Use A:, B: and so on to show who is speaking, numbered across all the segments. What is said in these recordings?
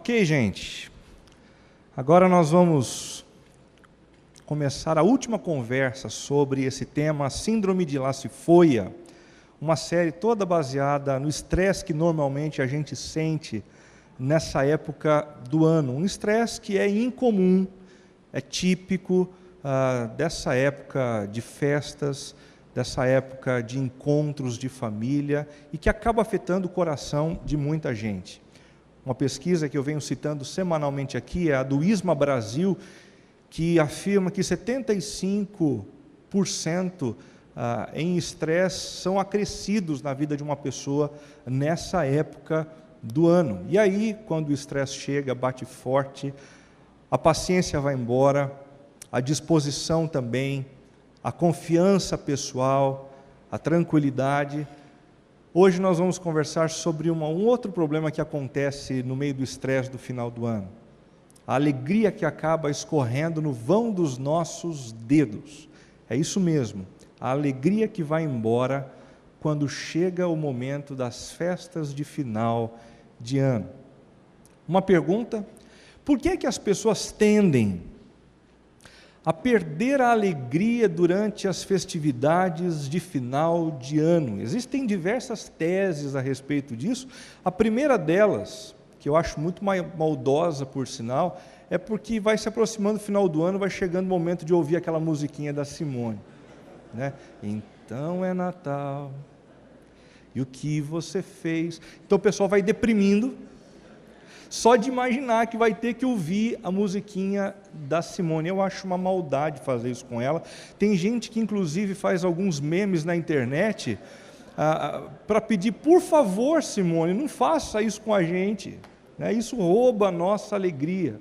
A: Ok, gente. Agora nós vamos começar a última conversa sobre esse tema, Síndrome de Lacey-Foia, uma série toda baseada no estresse que normalmente a gente sente nessa época do ano. Um estresse que é incomum, é típico dessa época de festas, dessa época de encontros de família e que acaba afetando o coração de muita gente. Uma pesquisa que eu venho citando semanalmente aqui é a do ISMA Brasil, que afirma que 75% em estresse são acrescidos na vida de uma pessoa nessa época do ano. E aí, quando o estresse chega, bate forte, a paciência vai embora, a disposição também, a confiança pessoal, a tranquilidade. Hoje nós vamos conversar sobre um outro problema que acontece no meio do estresse do final do ano. A alegria que acaba escorrendo no vão dos nossos dedos. É isso mesmo, a alegria que vai embora quando chega o momento das festas de final de ano. Uma pergunta: por que é que as pessoas tendem a perder a alegria durante as festividades de final de ano? Existem diversas teses a respeito disso. A primeira delas, que eu acho muito maldosa por sinal, é porque vai se aproximando o final do ano, vai chegando o momento de ouvir aquela musiquinha da Simone, né? Então é Natal, e o que você fez? Então o pessoal vai deprimindo, só de imaginar que vai ter que ouvir a musiquinha da Simone. Eu acho uma maldade fazer isso com ela. Tem gente que inclusive faz alguns memes na internet para pedir, por favor, Simone, não faça isso com a gente, né? Isso rouba a nossa alegria.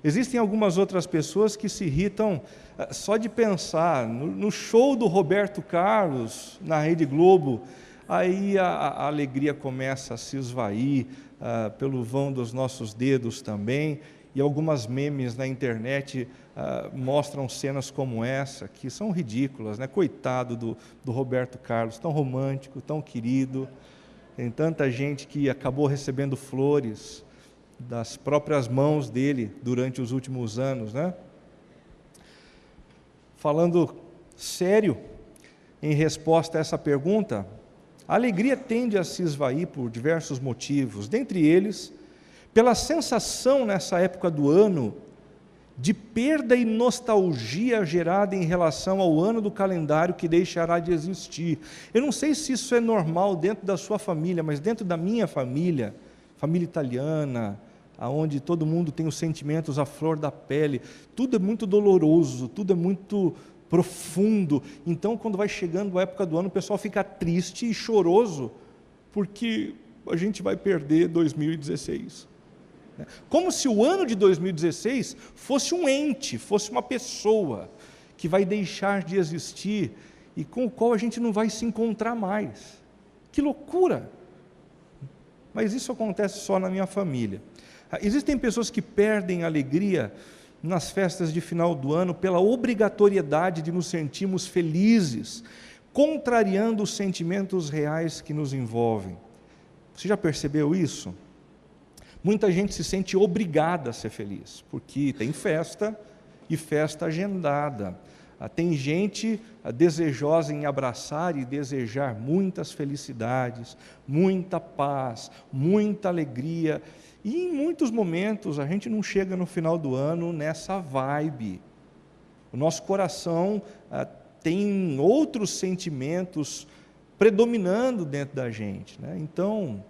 A: Existem algumas outras pessoas que se irritam só de pensar no show do Roberto Carlos na Rede Globo. Aí a alegria começa a se esvair pelo vão dos nossos dedos também, e algumas memes na internet mostram cenas como essa, que são ridículas, né? Coitado do Roberto Carlos, tão romântico, tão querido, tem tanta gente que acabou recebendo flores das próprias mãos dele durante os últimos anos, né? Falando sério, em resposta a essa pergunta, a alegria tende a se esvair por diversos motivos, dentre eles, pela sensação nessa época do ano de perda e nostalgia gerada em relação ao ano do calendário que deixará de existir. Eu não sei se isso é normal dentro da sua família, mas dentro da minha família, família italiana, onde todo mundo tem os sentimentos à flor da pele, tudo é muito doloroso, tudo é muito profundo. Então, quando vai chegando a época do ano, o pessoal fica triste e choroso, porque a gente vai perder 2016. Como se o ano de 2016 fosse um ente, fosse uma pessoa que vai deixar de existir e com o qual a gente não vai se encontrar mais. Que loucura! Mas isso acontece só na minha família. Existem pessoas que perdem a alegria nas festas de final do ano pela obrigatoriedade de nos sentirmos felizes, contrariando os sentimentos reais que nos envolvem. Você já percebeu isso? Muita gente se sente obrigada a ser feliz, porque tem festa e festa agendada. Tem gente desejosa em abraçar e desejar muitas felicidades, muita paz, muita alegria. E em muitos momentos a gente não chega no final do ano nessa vibe. O nosso coração tem outros sentimentos predominando dentro da gente, né? Então,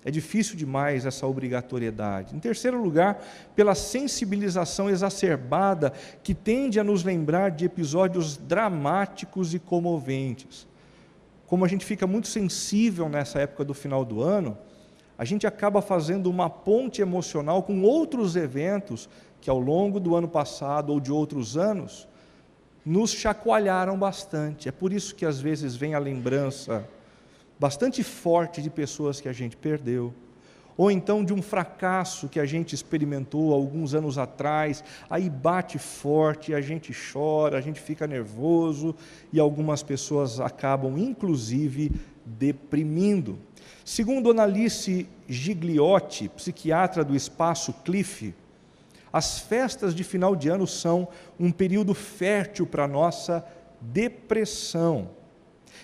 A: é difícil demais essa obrigatoriedade. Em terceiro lugar, pela sensibilização exacerbada que tende a nos lembrar de episódios dramáticos e comoventes. Como a gente fica muito sensível nessa época do final do ano, a gente acaba fazendo uma ponte emocional com outros eventos que ao longo do ano passado ou de outros anos nos chacoalharam bastante. É por isso que às vezes vem a lembrança bastante forte de pessoas que a gente perdeu, ou então de um fracasso que a gente experimentou alguns anos atrás, aí bate forte, a gente chora, a gente fica nervoso, e algumas pessoas acabam inclusive deprimindo. Segundo Annalise Gigliotti, psiquiatra do Espaço Cliff, as festas de final de ano são um período fértil para a nossa depressão.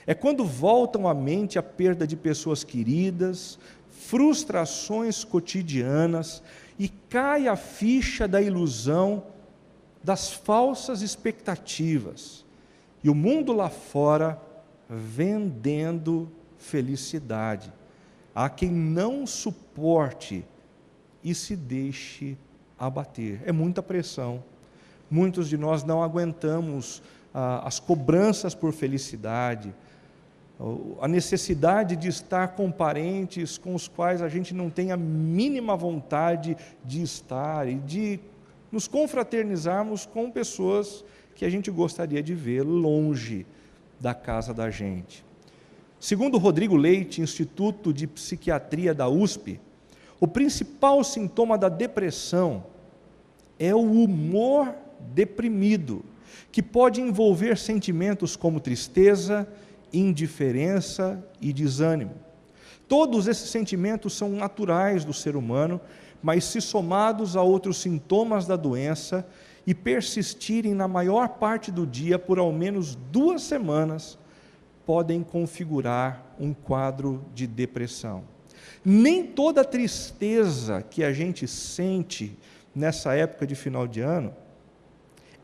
A: É quando voltam à mente a perda de pessoas queridas, frustrações cotidianas e cai a ficha da ilusão das falsas expectativas. E o mundo lá fora vendendo felicidade. Há quem não suporte e se deixe abater. É muita pressão. Muitos de nós não aguentamos as cobranças por felicidade, a necessidade de estar com parentes com os quais a gente não tem a mínima vontade de estar e de nos confraternizarmos com pessoas que a gente gostaria de ver longe da casa da gente. Segundo Rodrigo Leite, Instituto de Psiquiatria da USP, o principal sintoma da depressão é o humor deprimido, que pode envolver sentimentos como tristeza, indiferença e desânimo. Todos esses sentimentos são naturais do ser humano, mas se somados a outros sintomas da doença e persistirem na maior parte do dia por ao menos 2 semanas, podem configurar um quadro de depressão. Nem toda tristeza que a gente sente nessa época de final de ano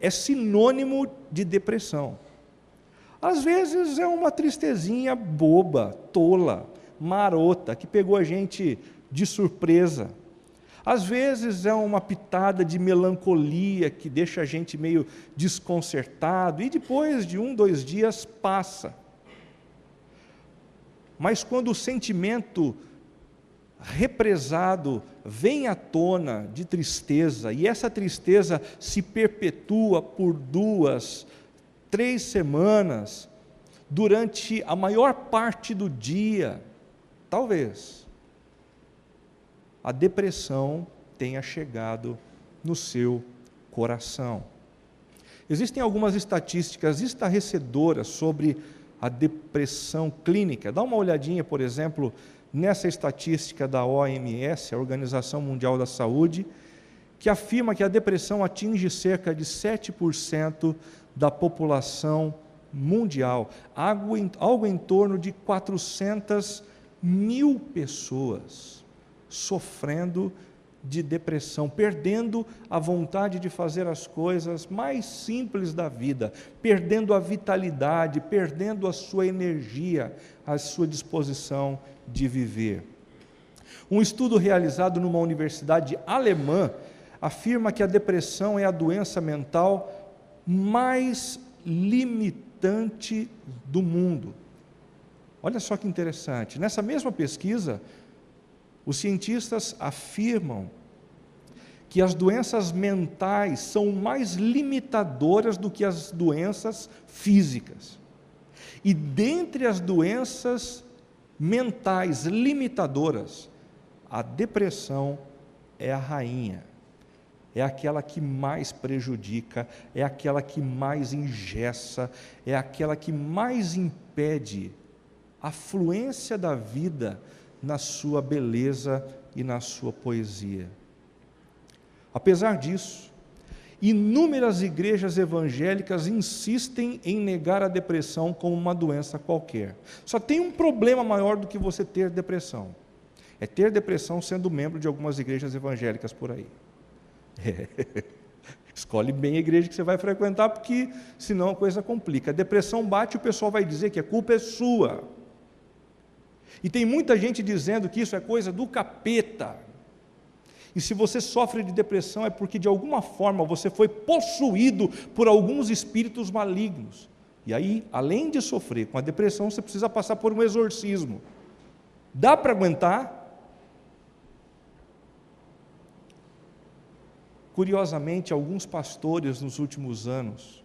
A: é sinônimo de depressão. Às vezes é uma tristezinha boba, tola, marota, que pegou a gente de surpresa. Às vezes é uma pitada de melancolia que deixa a gente meio desconcertado e depois de 1, 2 dias passa. Mas quando o sentimento represado vem à tona de tristeza, e essa tristeza se perpetua por 2, 3 semanas, durante a maior parte do dia, talvez a depressão tenha chegado no seu coração. Existem algumas estatísticas estarrecedoras sobre a depressão clínica. Dá uma olhadinha, por exemplo, nessa estatística da OMS, a Organização Mundial da Saúde, que afirma que a depressão atinge cerca de 7% da população mundial, algo em torno de 400 mil pessoas sofrendo de depressão, perdendo a vontade de fazer as coisas mais simples da vida, perdendo a vitalidade, perdendo a sua energia, a sua disposição de viver. Um estudo realizado numa universidade alemã afirma que a depressão é a doença mental mais limitante do mundo. Olha só que interessante, nessa mesma pesquisa, os cientistas afirmam que as doenças mentais são mais limitadoras do que as doenças físicas. E dentre as doenças mentais limitadoras, a depressão é a rainha. É aquela que mais prejudica, é aquela que mais engessa, é aquela que mais impede a fluência da vida na sua beleza e na sua poesia. Apesar disso, inúmeras igrejas evangélicas insistem em negar a depressão como uma doença qualquer. Só tem um problema maior do que você ter depressão. É ter depressão sendo membro de algumas igrejas evangélicas por aí. Escolhe bem a igreja que você vai frequentar, porque senão a coisa complica. A depressão bate e o pessoal vai dizer que a culpa é sua. E tem muita gente dizendo que isso é coisa do capeta. E se você sofre de depressão é porque de alguma forma você foi possuído por alguns espíritos malignos. E aí, além de sofrer com a depressão, você precisa passar por um exorcismo. Dá para aguentar? Curiosamente, alguns pastores nos últimos anos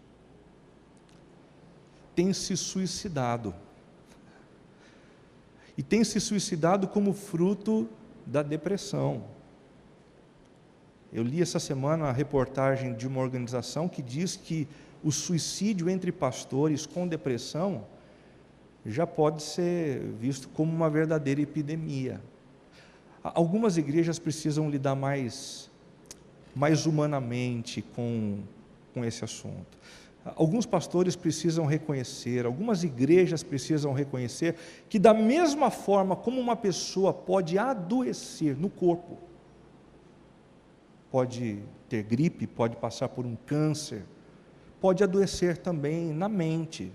A: têm se suicidado. E têm se suicidado como fruto da depressão. Eu li essa semana a reportagem de uma organização que diz que o suicídio entre pastores com depressão já pode ser visto como uma verdadeira epidemia. Algumas igrejas precisam lidar mais humanamente com esse assunto. Alguns pastores precisam reconhecer, algumas igrejas precisam reconhecer que da mesma forma como uma pessoa pode adoecer no corpo, pode ter gripe, pode passar por um câncer, pode adoecer também na mente,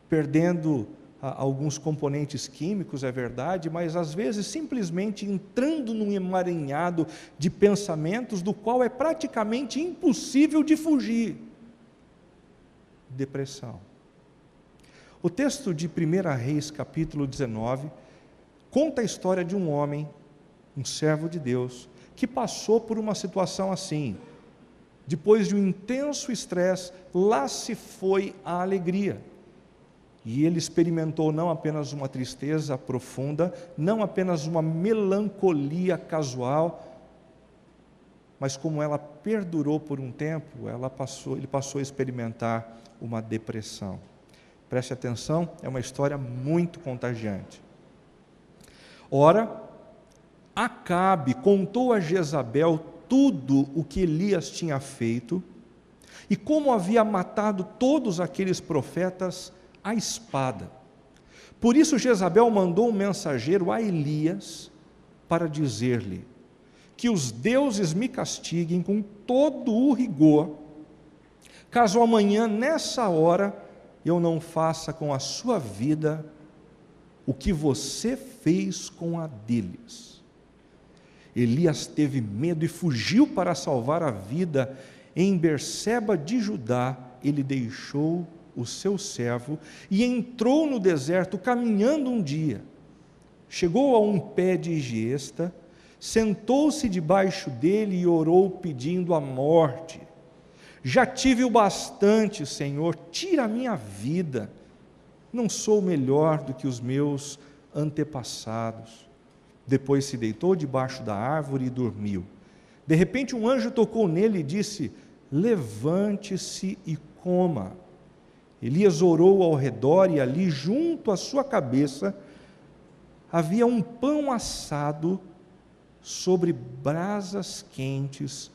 A: perdendo alguns componentes químicos, é verdade, mas às vezes simplesmente entrando num emaranhado de pensamentos do qual é praticamente impossível de fugir. Depressão. O texto de 1 Reis, capítulo 19, conta a história de um homem, um servo de Deus, que passou por uma situação assim. Depois de um intenso estresse, lá se foi a alegria. E ele experimentou não apenas uma tristeza profunda, não apenas uma melancolia casual, mas como ela perdurou por um tempo, ele passou a experimentar uma depressão. Preste atenção, é uma história muito contagiante. Ora, Acabe contou a Jezabel tudo o que Elias tinha feito e como havia matado todos aqueles profetas à espada. Por isso Jezabel mandou um mensageiro a Elias para dizer-lhe que os deuses me castiguem com todo o rigor, caso amanhã, nessa hora, eu não faça com a sua vida o que você fez com a deles. Elias teve medo e fugiu para salvar a vida. Em Berseba de Judá, ele deixou o seu servo e entrou no deserto caminhando um dia. Chegou a um pé de giesta, sentou-se debaixo dele e orou pedindo a morte. Já tive o bastante, Senhor, tira a minha vida. Não sou melhor do que os meus antepassados. Depois se deitou debaixo da árvore e dormiu. De repente um anjo tocou nele e disse: levante-se e coma. Elias orou ao redor e ali junto à sua cabeça havia um pão assado sobre brasas quentes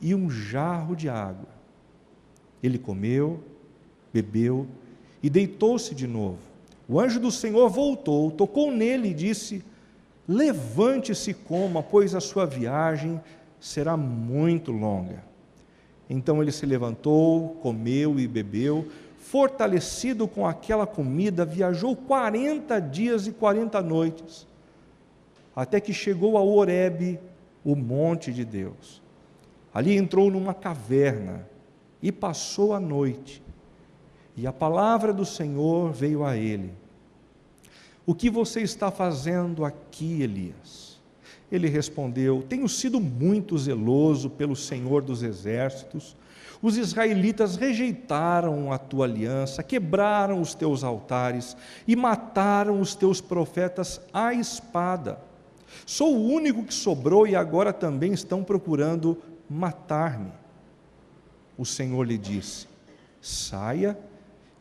A: e um jarro de água. Ele comeu, bebeu e deitou-se de novo. O anjo do Senhor voltou, tocou nele e disse: levante-se e coma, pois a sua viagem será muito longa. Então ele se levantou, comeu e bebeu, fortalecido com aquela comida, viajou 40 dias e 40 noites, até que chegou a Horebe, o monte de Deus. Ali entrou numa caverna e passou a noite. E a palavra do Senhor veio a ele: o que você está fazendo aqui, Elias? Ele respondeu: tenho sido muito zeloso pelo Senhor dos exércitos. Os israelitas rejeitaram a tua aliança, quebraram os teus altares e mataram os teus profetas à espada. Sou o único que sobrou e agora também estão procurando matar-me. O Senhor lhe disse: saia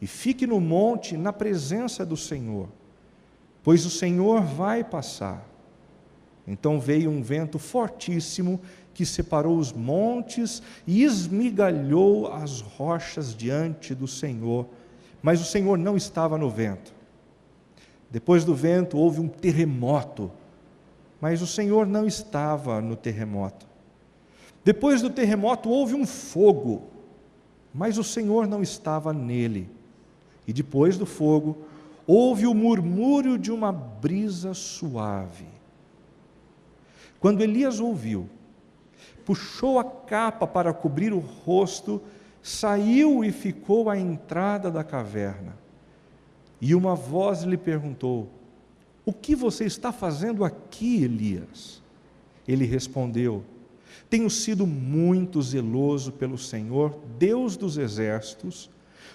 A: e fique no monte na presença do Senhor, pois o Senhor vai passar. Então veio um vento fortíssimo que separou os montes e esmigalhou as rochas diante do Senhor, mas o Senhor não estava no vento. Depois do vento houve um terremoto, mas o Senhor não estava no terremoto. Depois do terremoto houve um fogo, mas o Senhor não estava nele. E depois do fogo houve o murmúrio de uma brisa suave. Quando Elias ouviu, puxou a capa para cobrir o rosto, saiu e ficou à entrada da caverna. E uma voz lhe perguntou: o que você está fazendo aqui, Elias? Ele respondeu: tenho sido muito zeloso pelo Senhor, Deus dos exércitos.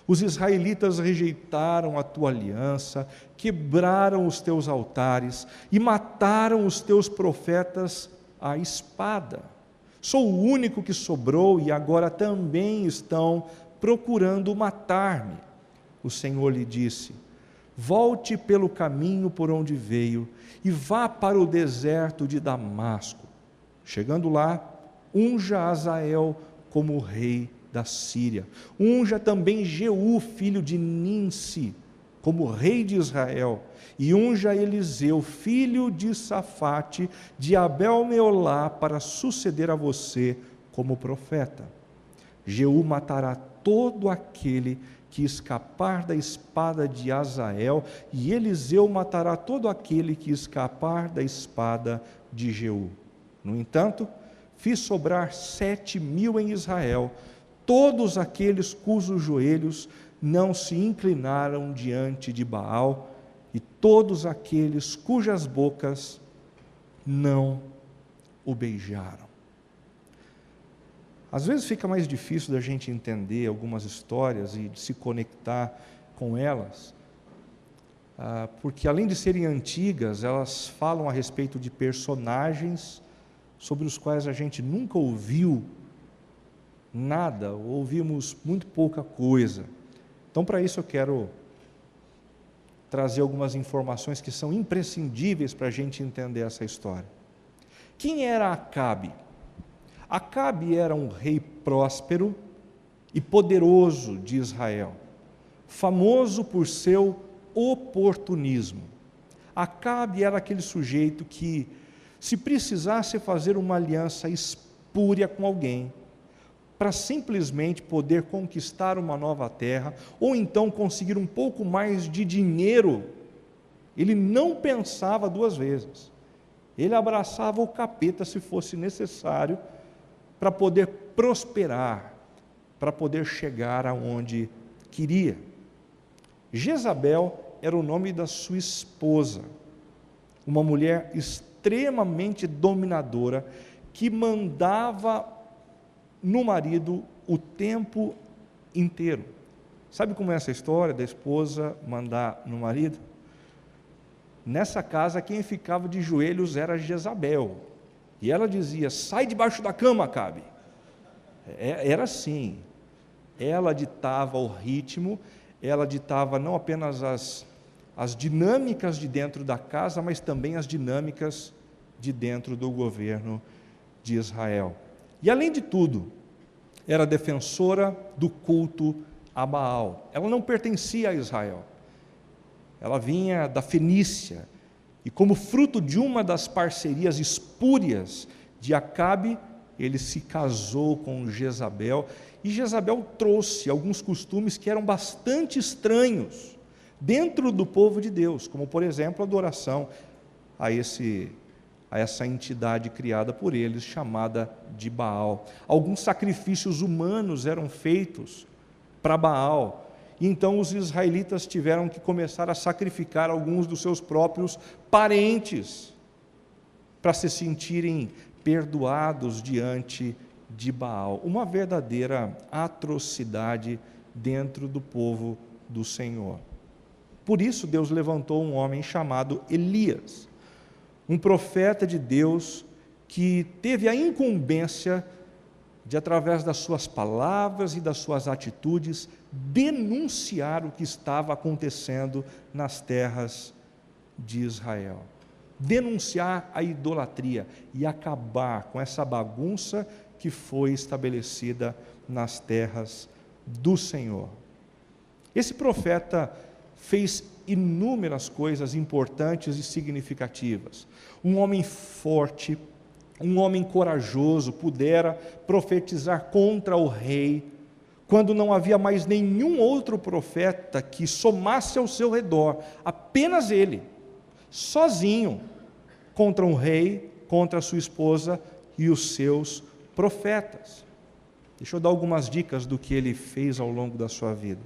A: Os israelitas rejeitaram a tua aliança, quebraram os teus altares e mataram os teus profetas à espada. Sou o único que sobrou e agora também estão procurando matar-me. O Senhor lhe disse: volte pelo caminho por onde veio e vá para o deserto de Damasco. Chegando lá, unja Azael como rei da Síria. Unja também Jeú, filho de Ninsi, como rei de Israel. E unja Eliseu, filho de Safate, de Abel-Meolá, para suceder a você como profeta. Jeú matará todo aquele que escapar da espada de Azael, e Eliseu matará todo aquele que escapar da espada de Jeú. No entanto, fiz sobrar 7.000 em Israel, todos aqueles cujos joelhos não se inclinaram diante de Baal, e todos aqueles cujas bocas não o beijaram. Às vezes fica mais difícil da gente entender algumas histórias e de se conectar com elas, porque além de serem antigas, elas falam a respeito de personagens sobre os quais a gente nunca ouviu nada, ou ouvimos muito pouca coisa. Então, para isso eu quero trazer algumas informações que são imprescindíveis para a gente entender essa história. Quem era Acabe? Acabe era um rei próspero e poderoso de Israel, famoso por seu oportunismo. Acabe era aquele sujeito que, se precisasse fazer uma aliança espúria com alguém, para simplesmente poder conquistar uma nova terra, ou então conseguir um pouco mais de dinheiro, ele não pensava duas vezes. Ele abraçava o capeta se fosse necessário, para poder prosperar, para poder chegar aonde queria. Jezabel era o nome da sua esposa, uma mulher extremamente dominadora, que mandava no marido o tempo inteiro. Sabe como é essa história da esposa mandar no marido? Nessa casa, quem ficava de joelhos era Jezabel. E ela dizia: sai debaixo da cama, Acabe. Era assim. Ela ditava o ritmo, ela ditava não apenas as dinâmicas de dentro da casa, mas também as dinâmicas de dentro do governo de Israel. E além de tudo, era defensora do culto a Baal. Ela não pertencia a Israel. Ela vinha da Fenícia. E como fruto de uma das parcerias espúrias de Acabe, ele se casou com Jezabel, e Jezabel trouxe alguns costumes que eram bastante estranhos dentro do povo de Deus, como por exemplo a adoração a essa entidade criada por eles, chamada de Baal. Alguns sacrifícios humanos eram feitos para Baal, e então os israelitas tiveram que começar a sacrificar alguns dos seus próprios parentes, para se sentirem perdoados diante de Baal. Uma verdadeira atrocidade dentro do povo do Senhor. Por isso Deus levantou um homem chamado Elias, um profeta de Deus que teve a incumbência de, através das suas palavras e das suas atitudes, denunciar o que estava acontecendo nas terras de Israel. Denunciar a idolatria e acabar com essa bagunça que foi estabelecida nas terras do Senhor. Esse profeta fez inúmeras coisas importantes e significativas. Um homem forte, um homem corajoso, pudera profetizar contra o rei, quando não havia mais nenhum outro profeta que somasse ao seu redor, apenas ele, sozinho, contra um rei, contra a sua esposa e os seus profetas. Deixa eu dar algumas dicas do que ele fez ao longo da sua vida.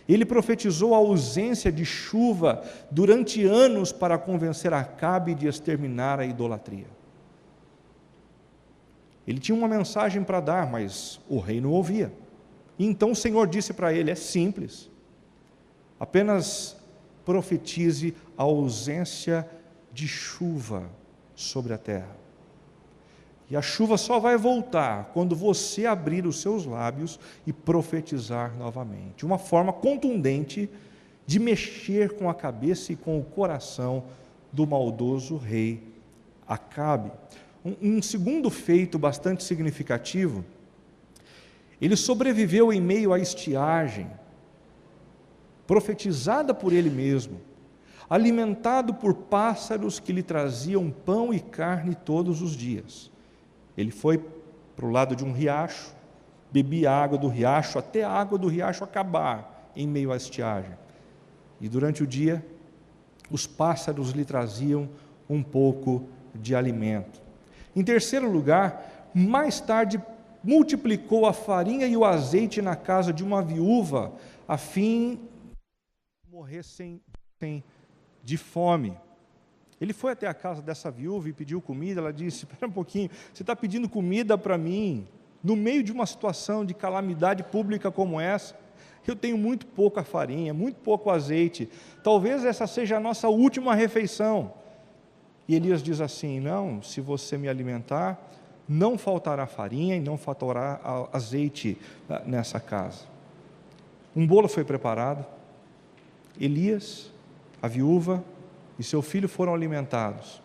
A: Ele profetizou a ausência de chuva durante anos para convencer Acabe de exterminar a idolatria. Ele tinha uma mensagem para dar, mas o rei não ouvia. E então o Senhor disse para ele: é simples, apenas profetize a ausência de chuva sobre a terra. E a chuva só vai voltar quando você abrir os seus lábios e profetizar novamente. Uma forma contundente de mexer com a cabeça e com o coração do maldoso rei Acabe. Um segundo feito bastante significativo, ele sobreviveu em meio à estiagem, profetizada por ele mesmo, alimentado por pássaros que lhe traziam pão e carne todos os dias. Ele foi para o lado de um riacho, bebia água do riacho até a água do riacho acabar em meio à estiagem. E durante o dia, os pássaros lhe traziam um pouco de alimento. Em terceiro lugar, mais tarde multiplicou a farinha e o azeite na casa de uma viúva, a fim de morressem de fome. Ele foi até a casa dessa viúva e pediu comida. Ela disse: espera um pouquinho, você está pedindo comida para mim, no meio de uma situação de calamidade pública como essa? Eu tenho muito pouca farinha, muito pouco azeite, talvez essa seja a nossa última refeição. E Elias diz assim: não, se você me alimentar, não faltará farinha e não faltará azeite nessa casa. Um bolo foi preparado, Elias, a viúva e seu filho foram alimentados.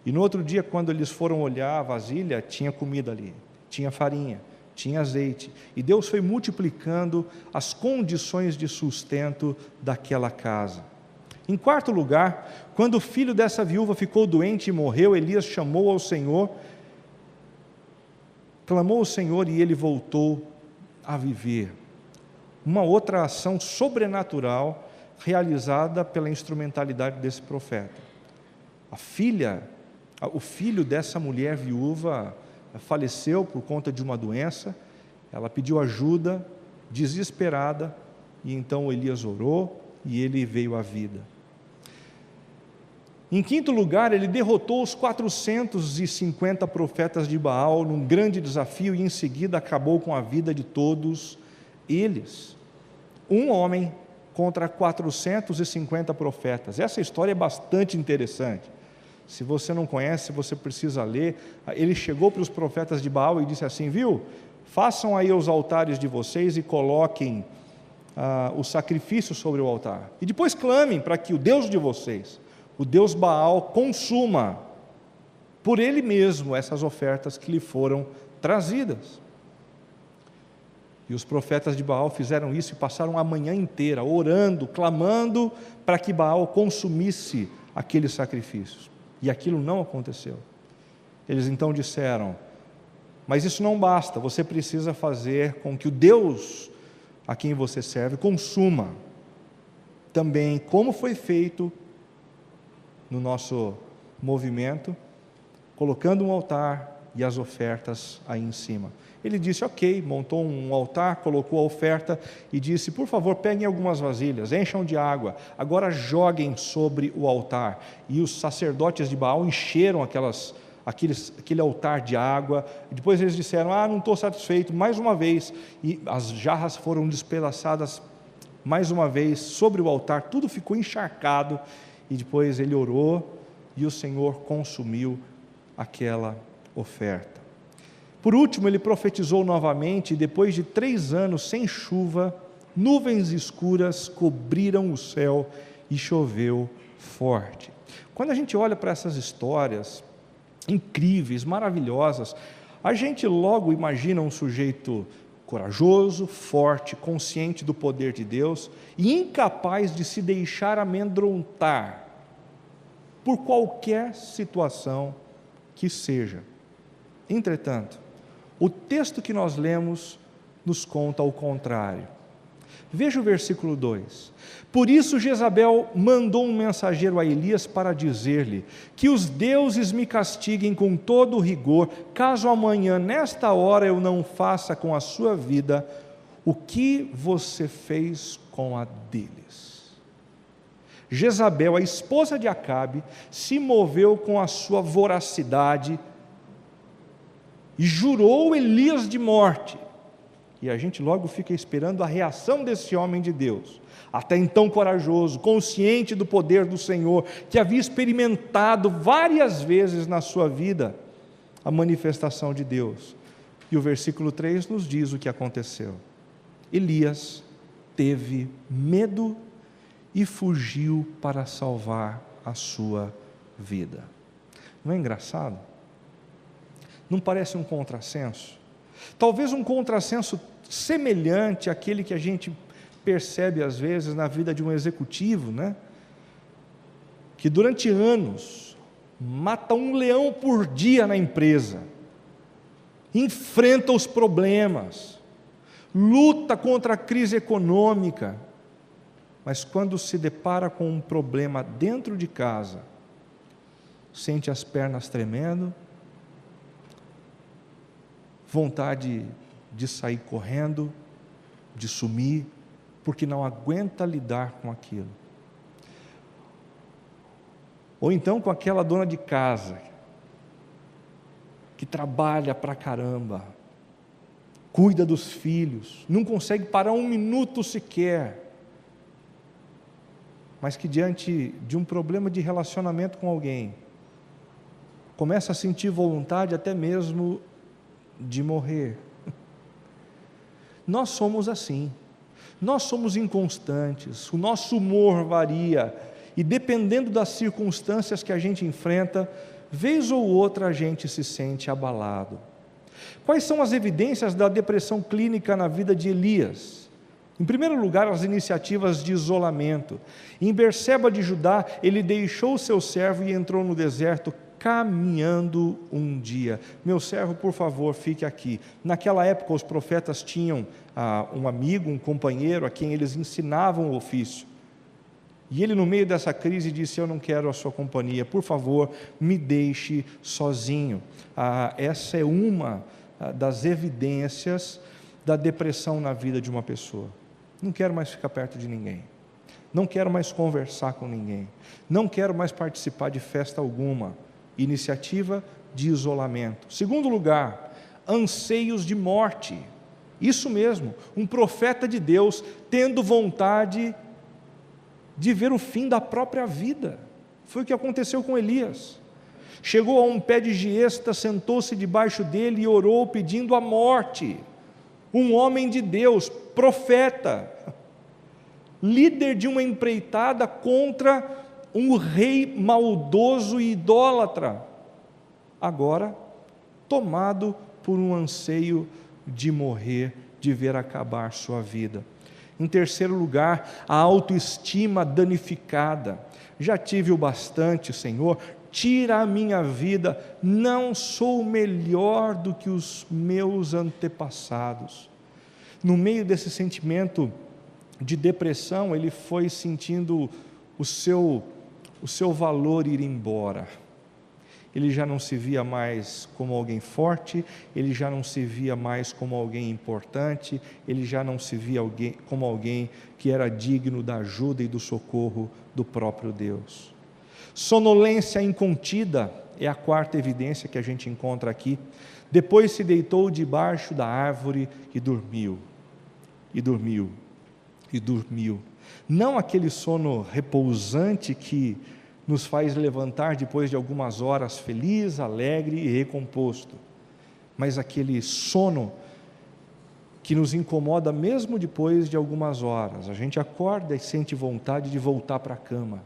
A: E no outro dia, quando eles foram olhar a vasilha, tinha comida ali, tinha farinha, tinha azeite. E Deus foi multiplicando as condições de sustento daquela casa. Em quarto lugar, quando o filho dessa viúva ficou doente e morreu, Elias chamou ao Senhor, clamou ao Senhor e ele voltou a viver. Uma outra ação sobrenatural realizada pela instrumentalidade desse profeta. O filho dessa mulher viúva faleceu por conta de uma doença. Ela pediu ajuda, desesperada, e então Elias orou e ele veio à vida. Em quinto lugar, ele derrotou os 450 profetas de Baal num grande desafio e em seguida acabou com a vida de todos eles. Um homem contra 450 profetas. Essa história é bastante interessante. Se você não conhece, você precisa ler. Ele chegou para os profetas de Baal e disse assim: viu, façam aí os altares de vocês e coloquem o sacrifício sobre o altar. E depois clamem para que o Deus de vocês, o Deus Baal, consuma por ele mesmo essas ofertas que lhe foram trazidas. E os profetas de Baal fizeram isso e passaram a manhã inteira orando, clamando para que Baal consumisse aqueles sacrifícios. E aquilo não aconteceu. Eles então disseram: mas isso não basta, você precisa fazer com que o Deus a quem você serve consuma também, como foi feito no nosso movimento, colocando um altar e as ofertas aí em cima. Ele disse: ok, montou um altar, colocou a oferta e disse: por favor, peguem algumas vasilhas, encham de água, agora joguem sobre o altar. E os sacerdotes de Baal encheram aquele altar de água. E depois eles disseram: não estou satisfeito, mais uma vez, e as jarras foram despedaçadas mais uma vez sobre o altar, tudo ficou encharcado. E depois ele orou e o Senhor consumiu aquela oferta. Por último, ele profetizou novamente, e depois de 3 anos sem chuva, nuvens escuras cobriram o céu e choveu forte. Quando a gente olha para essas histórias incríveis, maravilhosas, a gente logo imagina um sujeito corajoso, forte, consciente do poder de Deus e incapaz de se deixar amedrontar por qualquer situação que seja. Entretanto, o texto que nós lemos nos conta o contrário. Veja o versículo 2. Por isso Jezabel mandou um mensageiro a Elias para dizer-lhe: que os deuses me castiguem com todo o rigor, caso amanhã, nesta hora, eu não faça com a sua vida o que você fez com a deles. Jezabel, a esposa de Acabe, se moveu com a sua voracidade e jurou Elias de morte. E a gente logo fica esperando a reação desse homem de Deus, até então corajoso, consciente do poder do Senhor, que havia experimentado várias vezes na sua vida a manifestação de Deus. E o versículo 3 nos diz o que aconteceu. Elias teve medo e fugiu para salvar a sua vida. Não é engraçado? Não parece um contrassenso? Talvez um contrassenso semelhante àquele que a gente percebe às vezes na vida de um executivo, né? Que durante anos mata um leão por dia na empresa, enfrenta os problemas, luta contra a crise econômica, mas quando se depara com um problema dentro de casa, sente as pernas tremendo, vontade de sair correndo, de sumir, porque não aguenta lidar com aquilo. Ou então com aquela dona de casa, que trabalha pra caramba, cuida dos filhos, não consegue parar um minuto sequer, mas que diante de um problema de relacionamento com alguém, começa a sentir vontade até mesmo de morrer. Nós somos assim, nós somos inconstantes, o nosso humor varia, e dependendo das circunstâncias que a gente enfrenta, vez ou outra a gente se sente abalado. Quais são as evidências da depressão clínica na vida de Elias? Em primeiro lugar, as iniciativas de isolamento. Em Berseba de Judá, ele deixou o seu servo e entrou no deserto, caminhando um dia. Meu servo, por favor, fique aqui. Naquela época, os profetas tinham um amigo, um companheiro, a quem eles ensinavam o ofício. E ele, no meio dessa crise, disse: eu não quero a sua companhia, por favor, me deixe sozinho. Essa é uma das evidências da depressão na vida de uma pessoa. Não quero mais ficar perto de ninguém, não quero mais conversar com ninguém, não quero mais participar de festa alguma. Iniciativa de isolamento. Segundo lugar, anseios de morte. Isso mesmo, um profeta de Deus tendo vontade de ver o fim da própria vida. Foi o que aconteceu com Elias. Chegou a um pé de giesta, sentou-se debaixo dele e orou pedindo a morte. Um homem de Deus, profeta, líder de uma empreitada contra um rei maldoso e idólatra, agora tomado por um anseio de morrer, de ver acabar sua vida. Em terceiro lugar, a autoestima danificada. Já tive o bastante, Senhor, tira a minha vida, não sou melhor do que os meus antepassados. No meio desse sentimento de depressão, ele foi sentindo o seu valor ir embora. Ele já não se via mais como alguém forte, ele já não se via mais como alguém importante, ele já não se via como alguém que era digno da ajuda e do socorro do próprio Deus. Sonolência incontida é a quarta evidência que a gente encontra aqui. Depois se deitou debaixo da árvore e dormiu, e dormiu, e dormiu. Não aquele sono repousante que nos faz levantar depois de algumas horas feliz, alegre e recomposto, mas aquele sono que nos incomoda mesmo depois de algumas horas. A gente acorda e sente vontade de voltar para a cama,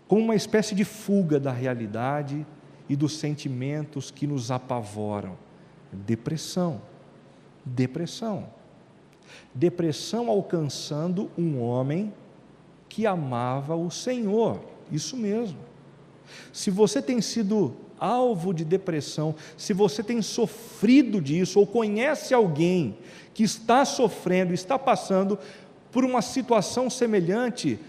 A: como uma espécie de fuga da realidade e dos sentimentos que nos apavoram. Depressão, depressão. Depressão alcançando um homem que amava o Senhor, isso mesmo. Se você tem sido alvo de depressão, se você tem sofrido disso, ou conhece alguém que está sofrendo, está passando por uma situação semelhante,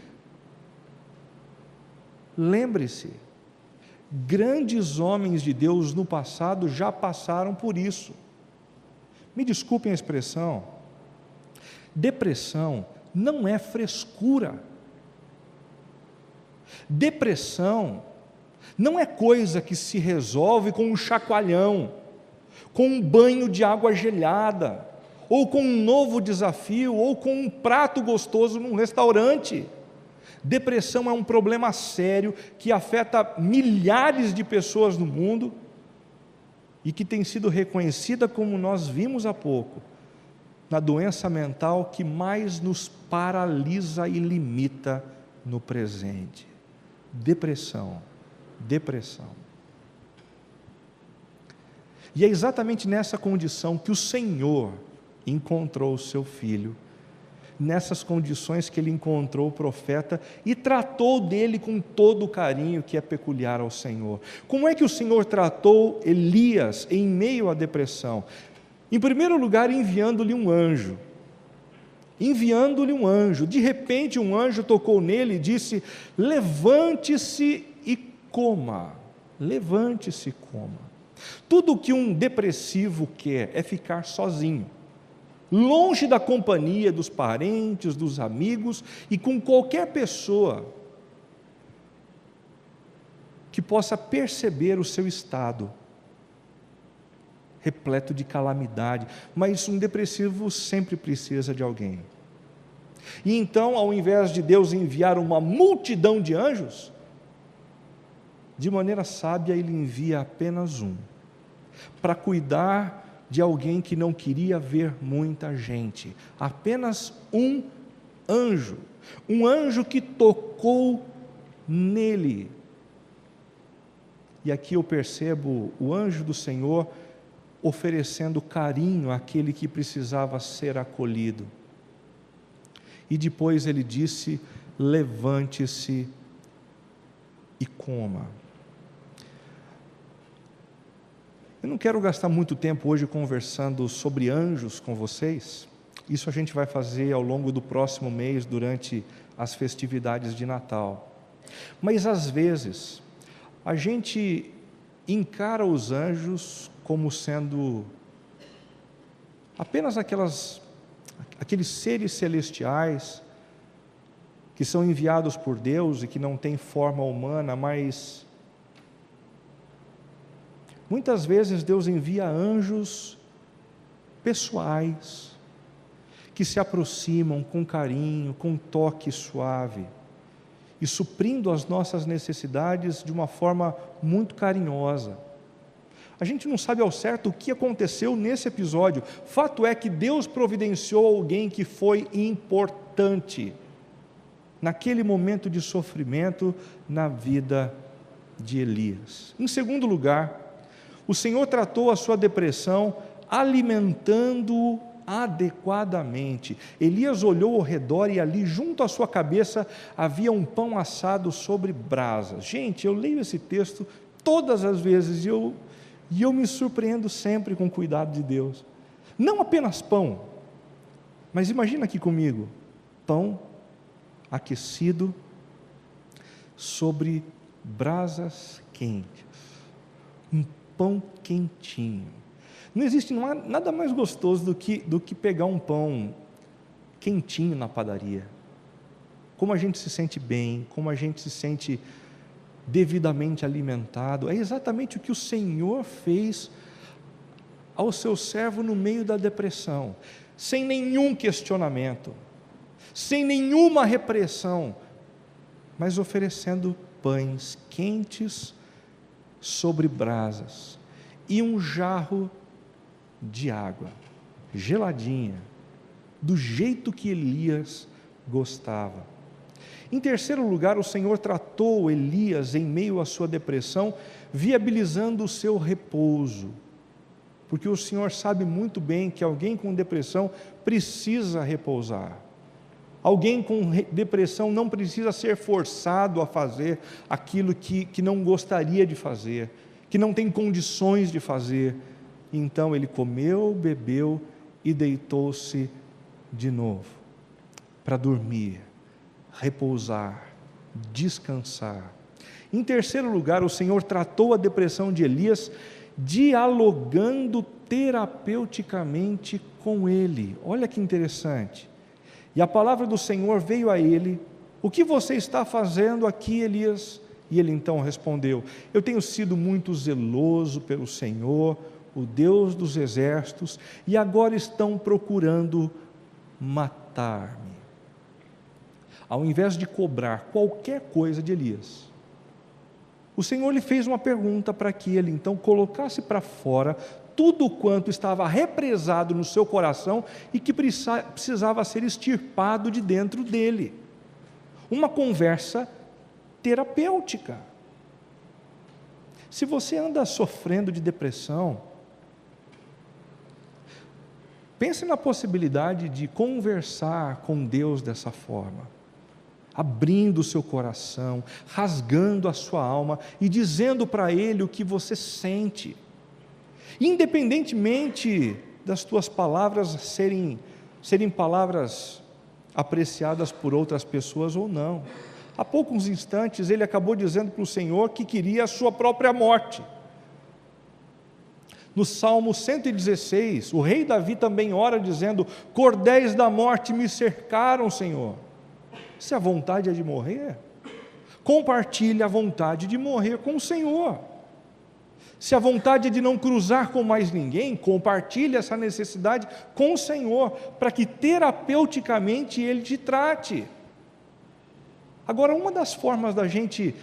A: lembre-se, grandes homens de Deus no passado já passaram por isso. Me desculpem a expressão, depressão não é frescura. Depressão não é coisa que se resolve com um chacoalhão, com um banho de água gelada, ou com um novo desafio, ou com um prato gostoso num restaurante. Depressão é um problema sério que afeta milhares de pessoas no mundo e que tem sido reconhecida, como nós vimos há pouco, na doença mental que mais nos paralisa e limita no presente: depressão. Depressão. E é exatamente nessa condição que o Senhor encontrou o seu filho, nessas condições que ele encontrou o profeta e tratou dele com todo o carinho que é peculiar ao Senhor. Como é que o Senhor tratou Elias em meio à depressão? Em primeiro lugar, enviando-lhe um anjo. De repente um anjo tocou nele e disse: levante-se e coma. Levante-se e coma. Tudo o que um depressivo quer é ficar sozinho, longe da companhia dos parentes, dos amigos e com qualquer pessoa que possa perceber o seu estado repleto de calamidade. Mas um depressivo sempre precisa de alguém. E então, ao invés de Deus enviar uma multidão de anjos, de maneira sábia ele envia apenas um, para cuidar de alguém que não queria ver muita gente. Apenas um anjo que tocou nele. E aqui eu percebo o anjo do Senhor oferecendo carinho àquele que precisava ser acolhido. E depois ele disse: levante-se e coma. Eu não quero gastar muito tempo hoje conversando sobre anjos com vocês. Isso a gente vai fazer ao longo do próximo mês, durante as festividades de Natal. Mas às vezes a gente encara os anjos como sendo apenas aqueles seres celestiais que são enviados por Deus e que não têm forma humana, mas muitas vezes Deus envia anjos pessoais, que se aproximam com carinho, com um toque suave, e suprindo as nossas necessidades de uma forma muito carinhosa. A gente não sabe ao certo o que aconteceu nesse episódio. Fato é que Deus providenciou alguém que foi importante naquele momento de sofrimento na vida de Elias. Em segundo lugar, o Senhor tratou a sua depressão alimentando-o adequadamente. Elias olhou ao redor e ali junto à sua cabeça havia um pão assado sobre brasas. Gente, eu leio esse texto todas as vezes e eu me surpreendo sempre com o cuidado de Deus. Não apenas pão, mas imagina aqui comigo: pão aquecido sobre brasas quentes, um pão quentinho. Não existe nada mais gostoso do que pegar um pão quentinho na padaria. Como a gente se sente bem, como a gente se sente devidamente alimentado. É exatamente o que o Senhor fez ao seu servo no meio da depressão, sem nenhum questionamento, sem nenhuma repreessão, mas oferecendo pães quentes sobre brasas e um jarro de água geladinha, do jeito que Elias gostava. Em terceiro lugar, o Senhor tratou Elias em meio à sua depressão, viabilizando o seu repouso, porque o Senhor sabe muito bem que alguém com depressão precisa repousar. Alguém com depressão não precisa ser forçado a fazer aquilo que não gostaria de fazer, que não tem condições de fazer. Então ele comeu, bebeu e deitou-se de novo, para dormir, repousar, descansar. Em terceiro lugar, o Senhor tratou a depressão de Elias, dialogando terapeuticamente com ele. Olha que interessante. E a palavra do Senhor veio a ele: o que você está fazendo aqui, Elias? E ele então respondeu: eu tenho sido muito zeloso pelo Senhor, o Deus dos exércitos, e agora estão procurando matar-me. Ao invés de cobrar qualquer coisa de Elias, o Senhor lhe fez uma pergunta para que ele então colocasse para fora tudo quanto estava represado no seu coração e que precisava ser extirpado de dentro dele. Uma conversa terapêutica. Se você anda sofrendo de depressão, pense na possibilidade de conversar com Deus dessa forma, abrindo o seu coração, rasgando a sua alma e dizendo para Ele o que você sente, independentemente das tuas palavras serem palavras apreciadas por outras pessoas ou não. Há poucos instantes ele acabou dizendo para o Senhor que queria a sua própria morte. No Salmo 116, o rei Davi também ora dizendo: cordéis da morte me cercaram, Senhor. Se a vontade é de morrer, compartilhe a vontade de morrer com o Senhor. Se a vontade é de não cruzar com mais ninguém, compartilhe essa necessidade com o Senhor, para que terapeuticamente Ele te trate. Agora, uma das formas da gente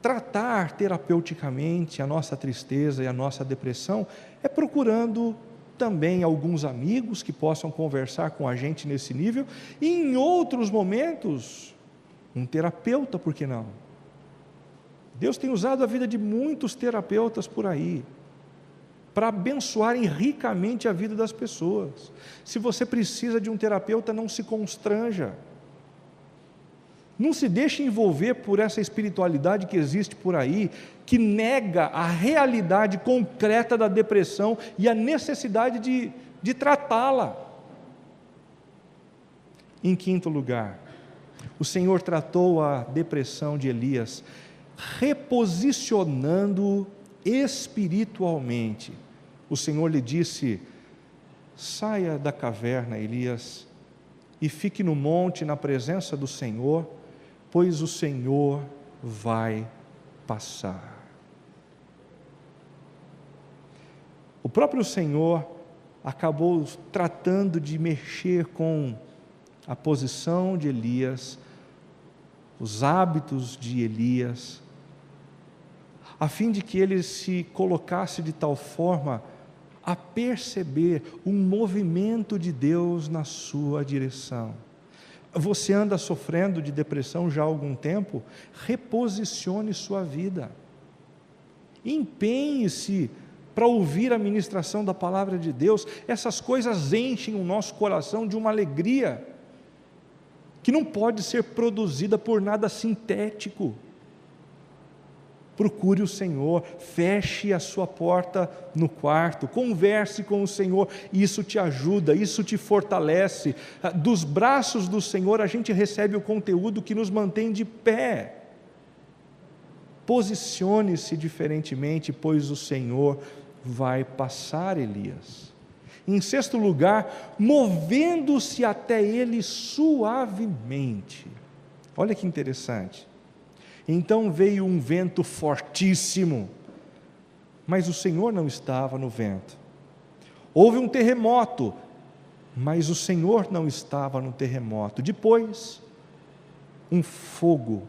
A: tratar terapeuticamente a nossa tristeza e a nossa depressão é procurando também alguns amigos que possam conversar com a gente nesse nível, e em outros momentos, um terapeuta, por que não? Deus tem usado a vida de muitos terapeutas por aí, para abençoarem ricamente a vida das pessoas. Se você precisa de um terapeuta, não se constranja. Não se deixe envolver por essa espiritualidade que existe por aí, que nega a realidade concreta da depressão e a necessidade de tratá-la. Em quinto lugar, o Senhor tratou a depressão de Elias, reposicionando-o espiritualmente. O Senhor lhe disse: saia da caverna, Elias, e fique no monte na presença do Senhor, pois o Senhor vai passar. O próprio Senhor acabou tratando de mexer com a posição de Elias, os hábitos de Elias, a fim de que ele se colocasse de tal forma a perceber um movimento de Deus na sua direção. Você anda sofrendo de depressão já há algum tempo? Reposicione sua vida. Empenhe-se para ouvir a ministração da palavra de Deus. Essas coisas enchem o nosso coração de uma alegria que não pode ser produzida por nada sintético. Procure o Senhor, feche a sua porta no quarto, converse com o Senhor, isso te ajuda, isso te fortalece. Dos braços do Senhor a gente recebe o conteúdo que nos mantém de pé. Posicione-se diferentemente, pois o Senhor vai passar Elias. Em sexto lugar, movendo-se até ele suavemente. Olha que interessante. Então veio um vento fortíssimo, mas o Senhor não estava no vento. Houve um terremoto, mas o Senhor não estava no terremoto. Depois, um fogo,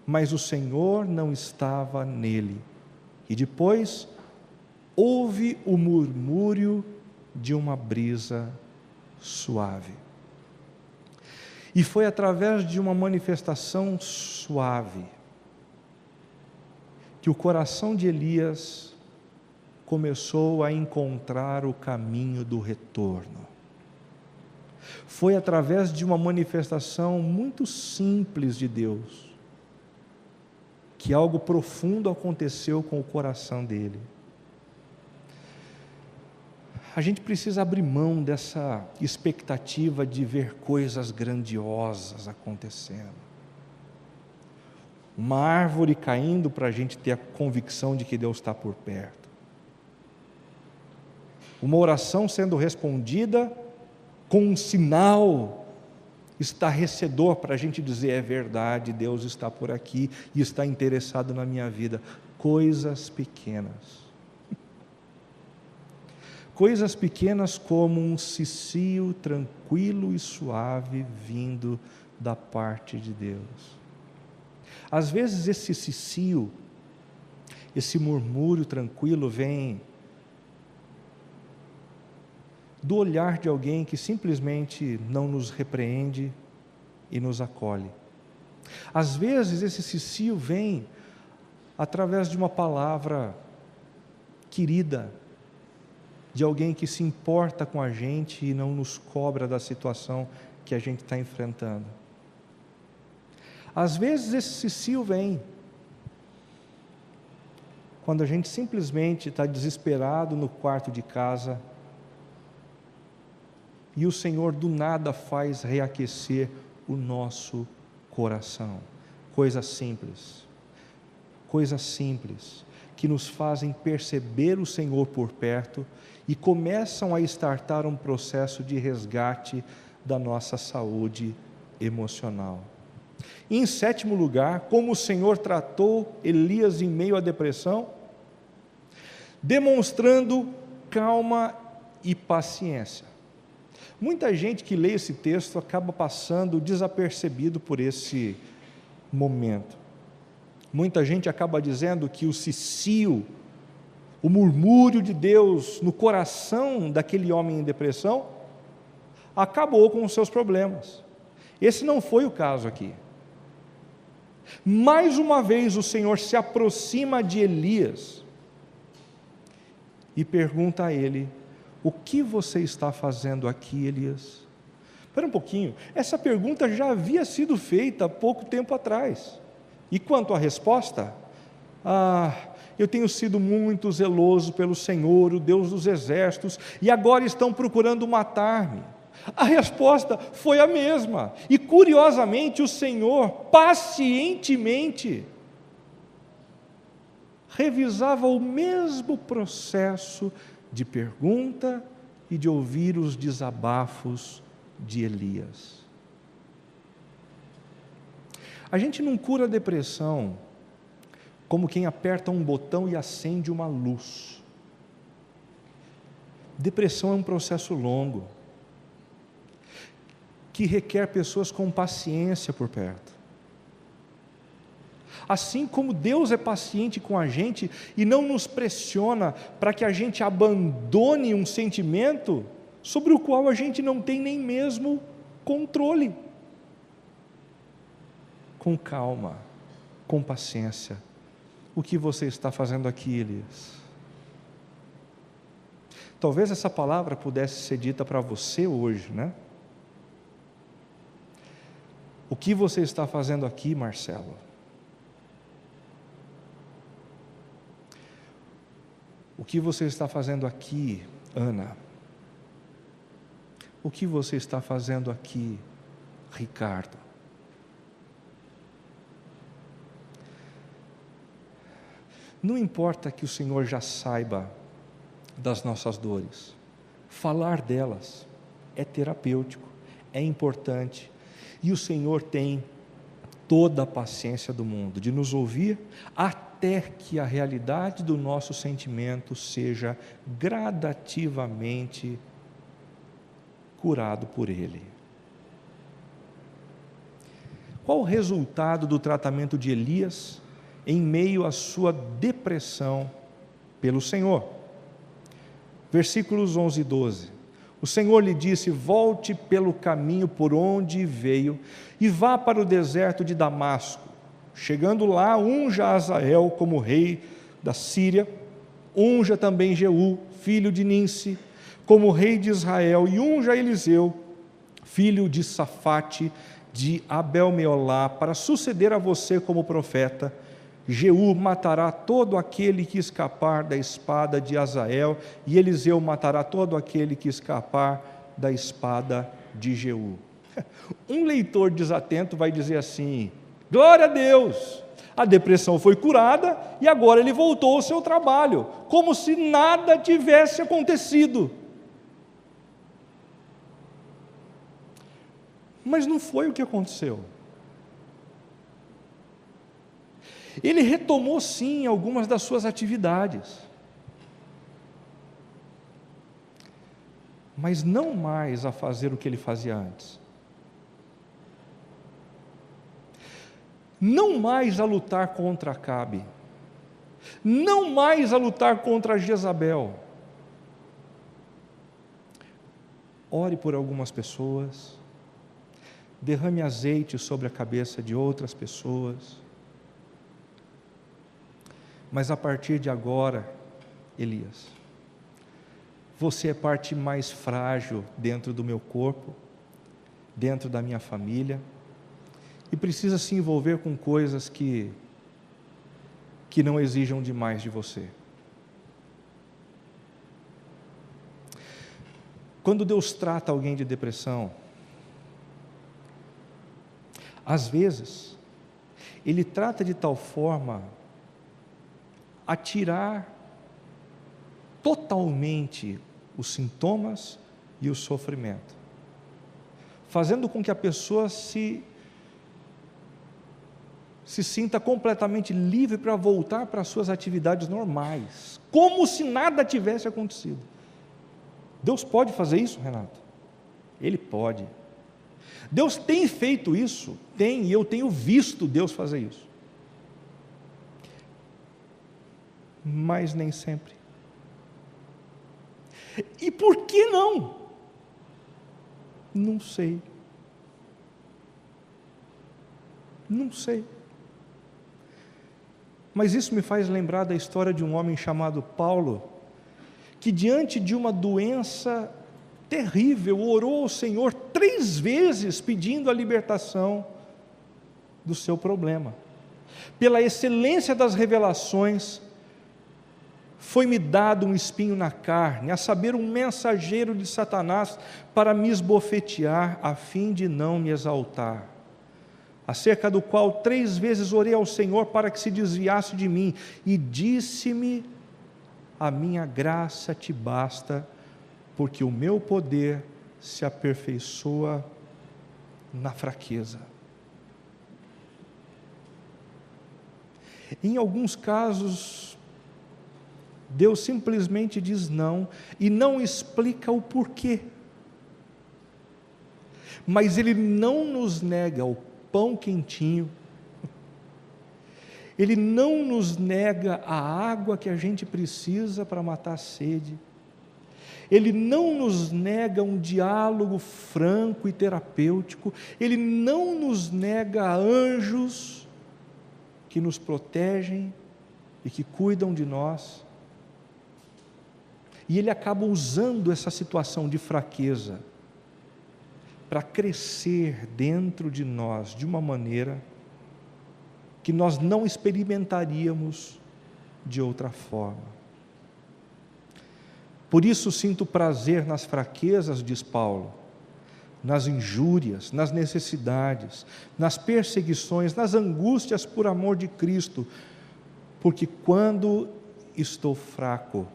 A: mas o Senhor não estava nele. E depois, houve o murmúrio de uma brisa suave. E foi através de uma manifestação suave que o coração de Elias começou a encontrar o caminho do retorno. Foi através de uma manifestação muito simples de Deus que algo profundo aconteceu com o coração dele. A gente precisa abrir mão dessa expectativa de ver coisas grandiosas acontecendo. Uma árvore caindo para a gente ter a convicção de que Deus está por perto. Uma oração sendo respondida com um sinal estarrecedor para a gente dizer: é verdade, Deus está por aqui e está interessado na minha vida. Coisas pequenas. Coisas pequenas como um cicio tranquilo e suave vindo da parte de Deus. Às vezes esse cicio, Esse murmúrio tranquilo vem do olhar de alguém que simplesmente não nos repreende e nos acolhe. Às vezes esse cicio vem através de uma palavra querida, de alguém que se importa com a gente e não nos cobra da situação que a gente está enfrentando. Às vezes esse cicio vem quando a gente simplesmente está desesperado no quarto de casa e o Senhor do nada faz reaquecer o nosso coração. Coisas simples, que nos fazem perceber o Senhor por perto e começam a startar um processo de resgate da nossa saúde emocional. E em sétimo lugar, como o Senhor tratou Elias em meio à depressão? Demonstrando calma e paciência. Muita gente que lê esse texto acaba passando desapercebido por esse momento. Muita gente acaba dizendo que o cicio, o murmúrio de Deus no coração daquele homem em depressão, acabou com os seus problemas. Esse não foi o caso aqui. Mais uma vez o Senhor se aproxima de Elias e pergunta a ele: o que você está fazendo aqui, Elias? Espera um pouquinho, essa pergunta já havia sido feita há pouco tempo atrás. E quanto à resposta? Eu tenho sido muito zeloso pelo Senhor, o Deus dos exércitos, e agora estão procurando matar-me. A resposta foi a mesma, e curiosamente o Senhor, pacientemente, revisava o mesmo processo de pergunta e de ouvir os desabafos de Elias. A gente não cura a depressão como quem aperta um botão e acende uma luz. Depressão é um processo longo, que requer pessoas com paciência por perto. Assim como Deus é paciente com a gente e não nos pressiona para que a gente abandone um sentimento sobre o qual a gente não tem nem mesmo controle. Com calma, com paciência. O que você está fazendo aqui, Elias? Talvez essa palavra pudesse ser dita para você hoje, né? O que você está fazendo aqui, Marcelo? O que você está fazendo aqui, Ana? O que você está fazendo aqui, Ricardo? Não importa que o Senhor já saiba das nossas dores, falar delas é terapêutico, é importante, e o Senhor tem toda a paciência do mundo de nos ouvir até que a realidade do nosso sentimento seja gradativamente curado por Ele. Qual o resultado do tratamento de Elias em meio à sua depressão pelo Senhor? Versículos 11 e 12. O Senhor lhe disse: volte pelo caminho por onde veio e vá para o deserto de Damasco. Chegando lá, unja Azael como rei da Síria, unja também Jeú, filho de Ninsi, como rei de Israel, e unja Eliseu, filho de Safate, de Abel-meolá, para suceder a você como profeta. Jeú matará todo aquele que escapar da espada de Azael, e Eliseu matará todo aquele que escapar da espada de Jeú. Um leitor desatento vai dizer assim: glória a Deus, a depressão foi curada e agora ele voltou ao seu trabalho, como se nada tivesse acontecido. Mas não foi o que aconteceu. Ele retomou sim algumas das suas atividades, mas não mais a fazer o que ele fazia antes, não mais a lutar contra Acabe, não mais a lutar contra Jezabel. Ore por algumas pessoas, derrame azeite sobre a cabeça de outras pessoas, mas a partir de agora, Elias, você é parte mais frágil dentro do meu corpo, dentro da minha família, e precisa se envolver com coisas que não exijam demais de você. Quando Deus trata alguém de depressão, às vezes, Ele trata de tal forma a tirar totalmente os sintomas e o sofrimento, fazendo com que a pessoa se sinta completamente livre para voltar para as suas atividades normais, como se nada tivesse acontecido. Deus pode fazer isso, Renato? Ele pode. Deus tem feito isso? Tem, e eu tenho visto Deus fazer isso. Mas nem sempre. E por que não? Não sei. Não sei. Mas isso me faz lembrar da história de um homem chamado Paulo, que diante de uma doença terrível, orou ao Senhor 3 vezes pedindo a libertação do seu problema. Pela excelência das revelações, foi-me dado um espinho na carne, a saber, um mensageiro de Satanás para me esbofetear, a fim de não me exaltar. Acerca do qual 3 vezes orei ao Senhor para que se desviasse de mim, e disse-me: a minha graça te basta, porque o meu poder se aperfeiçoa na fraqueza. Em alguns casos, Deus simplesmente diz não, e não explica o porquê. Mas Ele não nos nega o pão quentinho, Ele não nos nega a água que a gente precisa para matar a sede, Ele não nos nega um diálogo franco e terapêutico, Ele não nos nega anjos que nos protegem e que cuidam de nós, e Ele acaba usando essa situação de fraqueza para crescer dentro de nós de uma maneira que nós não experimentaríamos de outra forma. Por isso sinto prazer nas fraquezas, diz Paulo, nas injúrias, nas necessidades, nas perseguições, nas angústias por amor de Cristo, porque quando estou fraco,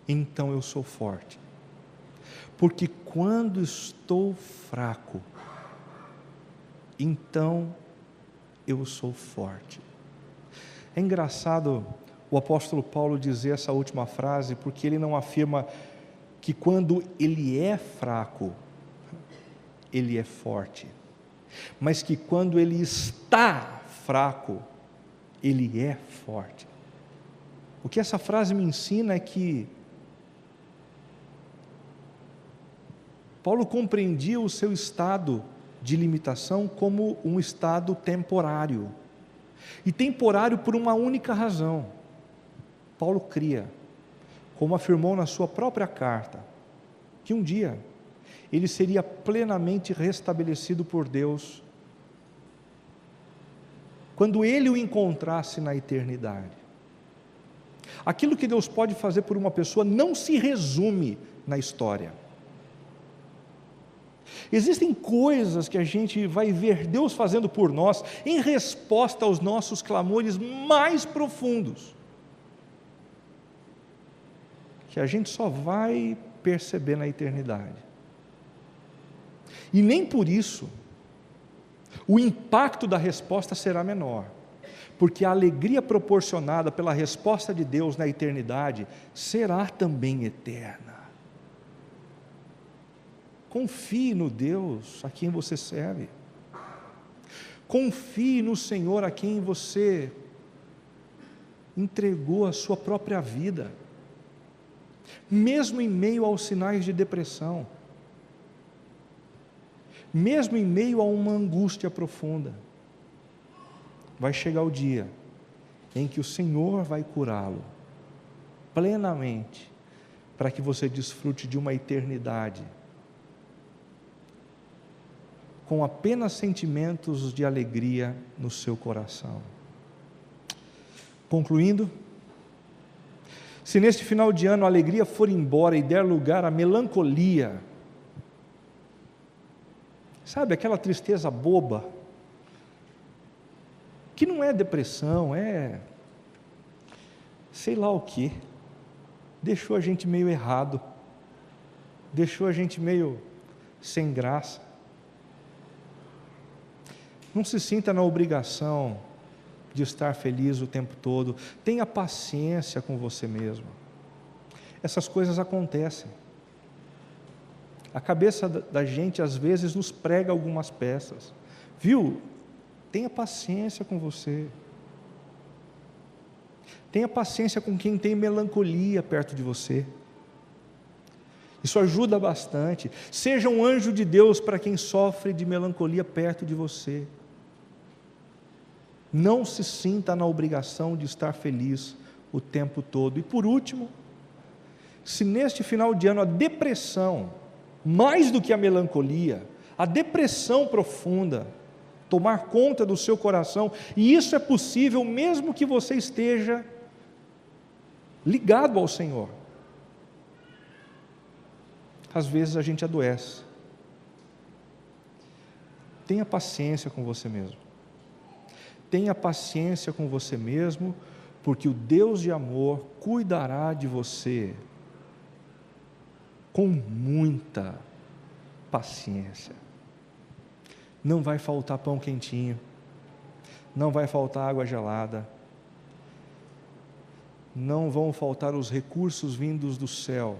A: então eu sou forte. Porque quando estou fraco, então eu sou forte. É engraçado o apóstolo Paulo dizer essa última frase, porque ele não afirma que quando ele é fraco, ele é forte, mas que quando ele está fraco, ele é forte. O que essa frase me ensina é que Paulo compreendia o seu estado de limitação como um estado temporário, e temporário por uma única razão. Paulo cria, como afirmou na sua própria carta, que um dia ele seria plenamente restabelecido por Deus, quando ele o encontrasse na eternidade. Aquilo que Deus pode fazer por uma pessoa não se resume na história. Existem coisas que a gente vai ver Deus fazendo por nós em resposta aos nossos clamores mais profundos, que a gente só vai perceber na eternidade. E nem por isso o impacto da resposta será menor, porque a alegria proporcionada pela resposta de Deus na eternidade será também eterna. Confie no Deus a quem você serve, confie no Senhor a quem você entregou a sua própria vida, mesmo em meio aos sinais de depressão, mesmo em meio a uma angústia profunda. Vai chegar o dia em que o Senhor vai curá-lo plenamente, para que você desfrute de uma eternidade com apenas sentimentos de alegria no seu coração. Concluindo, se neste final de ano a alegria for embora e der lugar à melancolia, sabe, aquela tristeza boba, que não é depressão, é sei lá o que, deixou a gente meio errado, deixou a gente meio sem graça. Não se sinta na obrigação de estar feliz o tempo todo. Tenha paciência com você mesmo. Essas coisas acontecem. A cabeça da gente às vezes nos prega algumas peças. Viu? Tenha paciência com você. Tenha paciência com quem tem melancolia perto de você. Isso ajuda bastante. Seja um anjo de Deus para quem sofre de melancolia perto de você. Não se sinta na obrigação de estar feliz o tempo todo. E por último, se neste final de ano a depressão, mais do que a melancolia, a depressão profunda, tomar conta do seu coração, e isso é possível mesmo que você esteja ligado ao Senhor. Às vezes a gente adoece. Tenha paciência com você mesmo. Tenha paciência com você mesmo, porque o Deus de amor cuidará de você com muita paciência. Não vai faltar pão quentinho, não vai faltar água gelada, não vão faltar os recursos vindos do céu,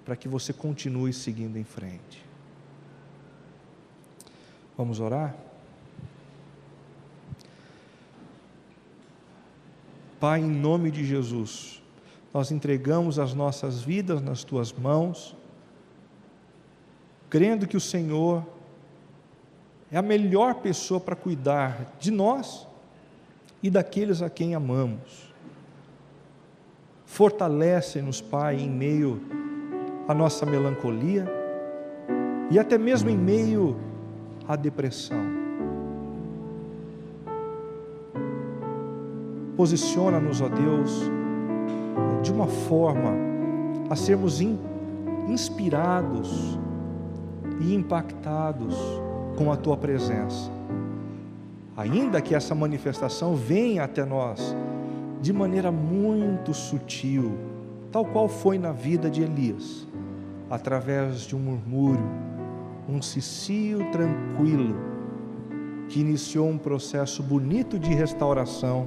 A: para que você continue seguindo em frente. Vamos orar? Pai, em nome de Jesus, nós entregamos as nossas vidas nas Tuas mãos, crendo que o Senhor é a melhor pessoa para cuidar de nós e daqueles a quem amamos. Fortalece-nos, Pai, em meio à nossa melancolia e até mesmo em meio à depressão. Posiciona-nos, ó Deus, de uma forma a sermos inspirados e impactados com a Tua presença. Ainda que essa manifestação venha até nós de maneira muito sutil, tal qual foi na vida de Elias, através de um murmúrio, um cicio tranquilo, que iniciou um processo bonito de restauração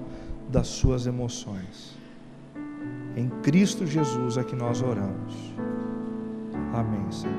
A: das suas emoções. Em Cristo Jesus é que nós oramos. Amém, Senhor.